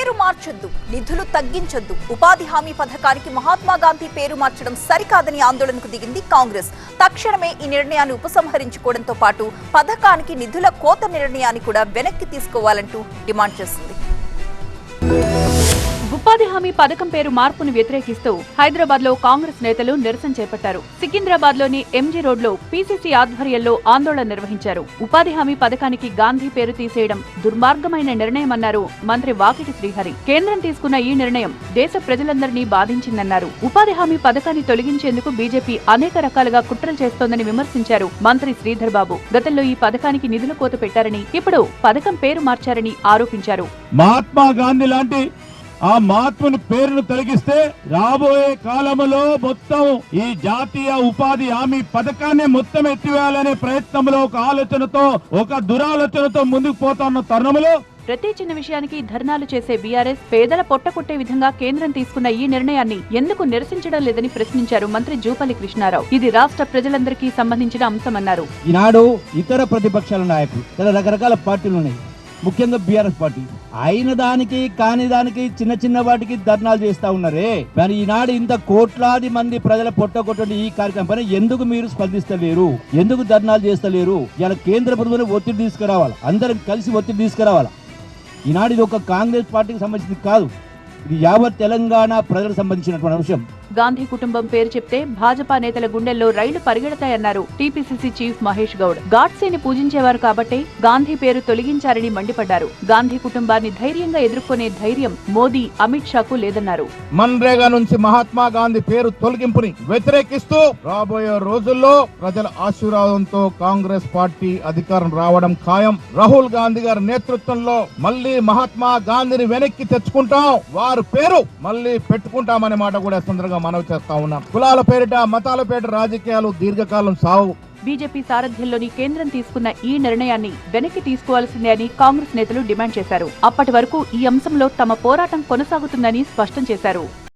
పేరు మార్చొద్దు, నిధులు తగ్గించొద్దు, ఉపాధి హామీ పథకానికి మహాత్మా గాంధీ పేరు మార్చడం సరికాదని ఆందోళనకు దిగింది కాంగ్రెస్. తక్షణమే ఈ నిర్ణయాన్ని ఉపసంహరించుకోవడంతో పాటు పథకానికి నిధుల కోత నిర్ణయాన్ని కూడా వెనక్కి తీసుకోవాలంటూ డిమాండ్ చేసింది. ఉపాధి హామీ పథకం పేరు మార్పును వ్యతిరేకిస్తూ హైదరాబాద్ లో కాంగ్రెస్ నేతలు నిరసన చేపట్టారు. సికింద్రాబాద్ లోని ఎంజీ రోడ్ లో పీసీసీ ఆధ్వర్యంలో ఆందోళన నిర్వహించారు. ఉపాధి హామీ పథకానికి గాంధీ పేరు తీసేయడం దుర్మార్గమైన నిర్ణయమన్నారు మంత్రి వాకిటి శ్రీహరి. కేంద్రం తీసుకున్న ఈ నిర్ణయం దేశ ప్రజలందరినీ బాధించిందన్నారు. ఉపాధి హామీ పథకాన్ని తొలగించేందుకు బీజేపీ అనేక రకాలుగా కుట్రలు చేస్తోందని విమర్శించారు మంత్రి శ్రీధర్ బాబు. గతంలో ఈ పథకానికి నిధుల కోత పెట్టారని, ఇప్పుడు పథకం పేరు మార్చారని ఆరోపించారు. మహాత్మా గాంధీ లాంటి ఆ మహాత్ముని పేరును తొలగిస్తే రాబోయే కాలంలో మొత్తం ఈ జాతీయ ఉపాధి హామీ పథకాన్ని మొత్తం ఎత్తివేయాలనే ప్రయత్నంలో ఒక ఆలోచనతో, ఒక దురాలోచనతో ముందుకు పోతున్న తరుణంలో ప్రతి చిన్న విషయానికి ధర్నాలు చేసే బీఆర్ఎస్ పేదల పొట్టకొట్టే విధంగా కేంద్రం తీసుకున్న ఈ నిర్ణయాన్ని ఎందుకు నిరసించడం లేదని ప్రశ్నించారు మంత్రి జూపల్లి కృష్ణారావు. ఇది రాష్ట్ర ప్రజలందరికీ సంబంధించిన అంశమన్నారు. ఈనాడు ఇతర ప్రతిపక్షాల నాయకులు రకరకాల పార్టీలు ఉన్నాయి, ముఖ్యంగా బీఆర్ఎస్ పార్టీ అయిన దానికి కాని దానికి చిన్న చిన్న వాటికి ధర్నాలు చేస్తా ఉన్నారే. మరి ఈనాడు ఇంత కోట్లాది మంది ప్రజల పొట్టకొట్టండి ఈ కార్యక్రమం పైన ఎందుకు మీరు స్పందిస్తలేరు? ఎందుకు ధర్నాలు చేస్తలేరు? ఇలా కేంద్ర ప్రభుత్వం ఒత్తిడి తీసుకురావాలి, అందరం కలిసి ఒత్తిడి తీసుకురావాలి. ఈనాడు ఇది ఒక కాంగ్రెస్ పార్టీకి సంబంధించింది కాదు, ఇది యావత్ తెలంగాణ ప్రజలకు సంబంధించినటువంటి అంశం. గాంధీ కుటుంబం పేరు చెప్తే భాజపా నేతల గుండెల్లో రైళ్లు పరిగెడతాయన్నారు టీపీసీసీ చీఫ్ మహేష్ గౌడ్. గాడ్సేని పూజించేవారు కాబట్టే గాంధీ పేరు తొలగించారని మండిపడ్డారు. గాంధీ కుటుంబాన్ని ధైర్యంగా ఎదుర్కొనే ధైర్యం మోదీ, అమిత్ షాకు లేదన్నారు. మన్రేగా నుంచి మహాత్మా గాంధీ పేరు తొలగింపుని వ్యతిరేకిస్తూ రాబోయే రోజుల్లో ప్రజల ఆశీర్వాదంతో కాంగ్రెస్ పార్టీ అధికారం రావడం ఖాయం. రాహుల్ గాంధీ గారి నేతృత్వంలో మళ్లీ మహాత్మా గాంధీని వెనక్కి తెచ్చుకుంటాం, వారి పేరు మళ్లీ పెట్టుకుంటామనే మాట కూడా సందర్భంగా మనవి చేస్తా ఉన్నాం. కులాల పేరిట, మతాల పేరిట రాజకీయాలు దీర్ఘకాలం సాగు. బీజేపీ సారథ్యంలోని కేంద్రం తీసుకున్న ఈ నిర్ణయాన్ని వెనక్కి తీసుకోవాల్సిందే అని కాంగ్రెస్ నేతలు డిమాండ్ చేశారు. అప్పటి వరకు ఈ అంశంలో తమ పోరాటం కొనసాగుతుందని స్పష్టం చేశారు.